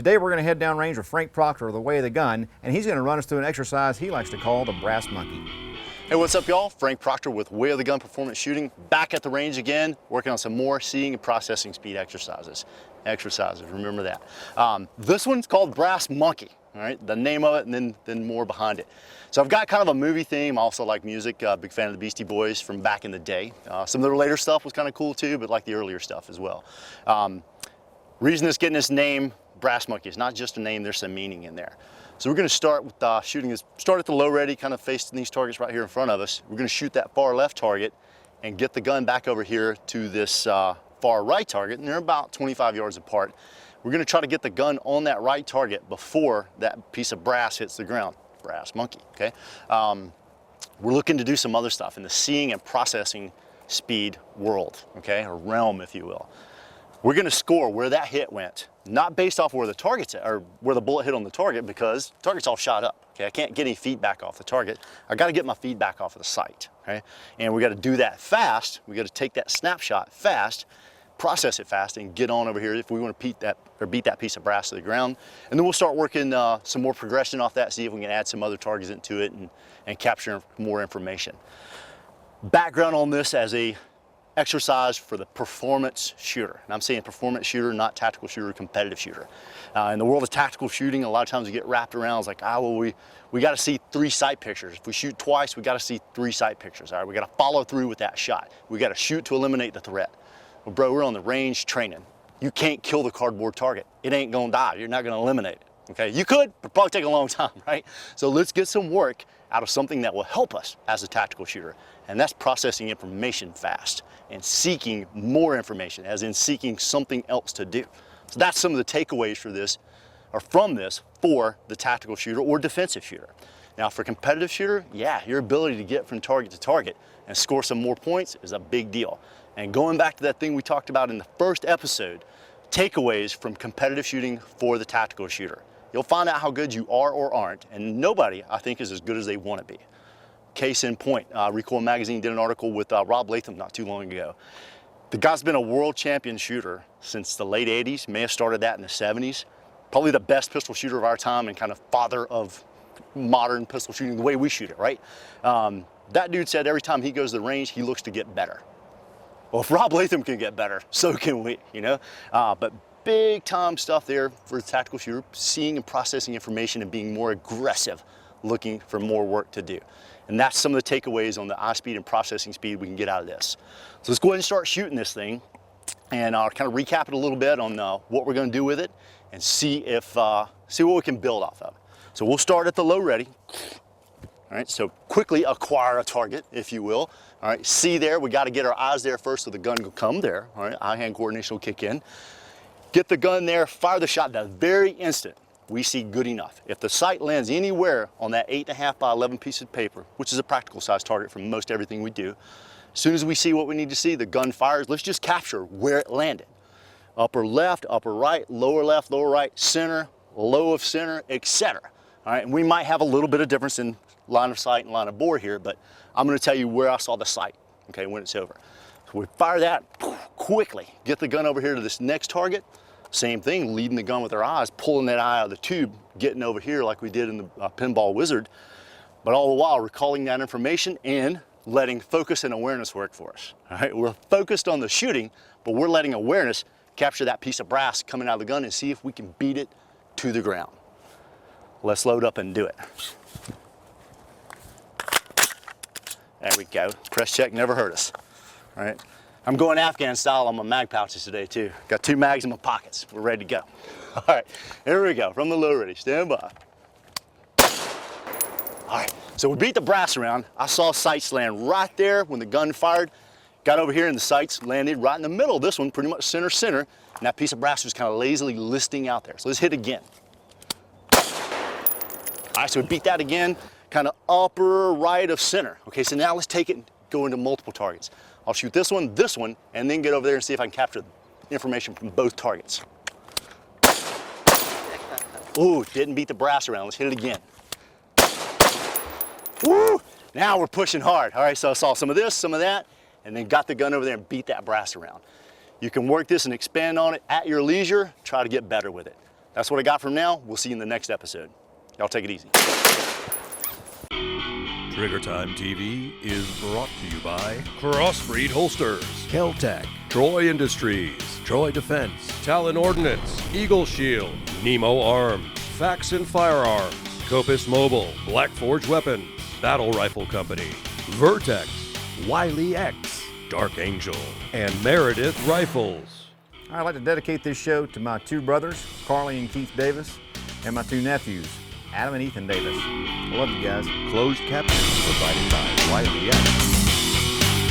Today we're going to head downrange with Frank Proctor, the Way of the Gun, and he's going to run us through an exercise he likes to call the brass monkey. Hey, what's up y'all? Frank Proctor with Way of the Gun Performance Shooting, back at the range again, working on some more seeing and processing speed exercises. Remember that. This one's called Brass Monkey, all right? The name of it and then more behind it. So I've got kind of a movie theme. I also like music, big fan of the Beastie Boys from back in the day. Some of their later stuff was kind of cool too, but like the earlier stuff as well. Reason it's getting this name, Brass Monkey, it's not just a name, there's some meaning in there. So we're going to start with start at the low ready, kind of facing these targets right here in front of us. We're going to shoot that far left target and get the gun back over here to this far right target, and they're about 25 yards apart. We're going to try to get the gun on that right target before that piece of brass hits the ground. Brass monkey, okay? We're looking to do some other stuff in the seeing and processing speed world, okay, or realm, if you will. We're going to score where that hit went, not based off where the target's at, or where the bullet hit on the target, because the target's all shot up. Okay, I can't get any feedback off the target. I got to get my feedback off of the sight. Okay, and we got to do that fast. We got to take that snapshot fast, process it fast, and get on over here if we want to beat that piece of brass to the ground. And then we'll start working some more progression off that, see if we can add some other targets into it and capture more information. Background on this as a exercise for the performance shooter. And I'm saying performance shooter, not tactical shooter, competitive shooter. In the world of tactical shooting, a lot of times we get wrapped around, it's like, well, we got to see 3 sight pictures. If we shoot twice, we got to see 3 sight pictures. All right, we got to follow through with that shot. We got to shoot to eliminate the threat. Well, bro, we're on the range training. You can't kill the cardboard target. It ain't gonna die. You're not gonna eliminate it. Okay, you could, but probably take a long time, right? So let's get some work out of something that will help us as a tactical shooter, and that's processing information fast and seeking more information, as in seeking something else to do. So that's some of the takeaways for this, or from this, for the tactical shooter or defensive shooter. Now for competitive shooter, yeah, your ability to get from target to target and score some more points is a big deal. And going back to that thing we talked about in the first episode, takeaways from competitive shooting for the tactical shooter. You'll find out how good you are or aren't, and nobody, I think, is as good as they want to be. Case in point, Recoil Magazine did an article with Rob Latham not too long ago. The guy's been a world champion shooter since the late 80s, may have started that in the 70s. Probably the best pistol shooter of our time and kind of father of modern pistol shooting, the way we shoot it, right? That dude said every time he goes to the range, he looks to get better. Well, if Rob Latham can get better, so can we, you know? But big time stuff there for the tactical shooter, seeing and processing information and being more aggressive, looking for more work to do. And that's some of the takeaways on the eye speed and processing speed we can get out of this. So let's go ahead and start shooting this thing, and I'll kind of recap it a little bit on what we're gonna do with it and see what we can build off of. So we'll start at the low ready. All right, so quickly acquire a target, if you will. All right, see there, we got to get our eyes there first so the gun will come there. All right, eye-hand coordination will kick in. Get the gun there, fire the shot the very instant we see good enough. If the sight lands anywhere on that 8.5 by 11 piece of paper, which is a practical size target for most everything we do, as soon as we see what we need to see, the gun fires, let's just capture where it landed. Upper left, upper right, lower left, lower right, center, low of center, etc. All right, and we might have a little bit of difference in line of sight and line of bore here, but I'm going to tell you where I saw the sight, okay, when it's over. So we fire that quickly, get the gun over here to this next target. Same thing, leading the gun with our eyes, pulling that eye out of the tube, getting over here like we did in the Pinball Wizard, but all the while recalling that information and letting focus and awareness work for us. All right, we're focused on the shooting, but we're letting awareness capture that piece of brass coming out of the gun and see if we can beat it to the ground. Let's load up and do it. There we go. Press check never hurt us. All right. I'm going Afghan style on my mag pouches today too. Got 2 mags in my pockets. We're ready to go. All right, here we go. From the low ready, stand by. All right, so we beat the brass around. I saw sights land right there when the gun fired. Got over here and the sights landed right in the middle of this one, pretty much center, and that piece of brass was kind of lazily listing out there. So let's hit again. All right, so we beat that again, kind of upper right of center. Okay, so now let's take it and go into multiple targets. I'll shoot this one, and then get over there and see if I can capture information from both targets. Ooh, didn't beat the brass around. Let's hit it again. Woo! Now we're pushing hard. All right, so I saw some of this, some of that, and then got the gun over there and beat that brass around. You can work this and expand on it at your leisure. Try to get better with it. That's what I got from now. We'll see you in the next episode. Y'all take it easy. Trigger Time TV is brought to you by Crossbreed Holsters, Keltec, Troy Industries, Troy Defense, Talon Ordnance, Eagle Shield, Nemo Arms, Faxon Firearms, Copus Mobile, Black Forge Weapons, Battle Rifle Company, Vertex, Wiley X, Dark Angel, and Meredith Rifles. I'd like to dedicate this show to my two brothers, Carly and Keith Davis, and my two nephews, Adam and Ethan Davis. I love you guys. Closed captions provided by Wiley X.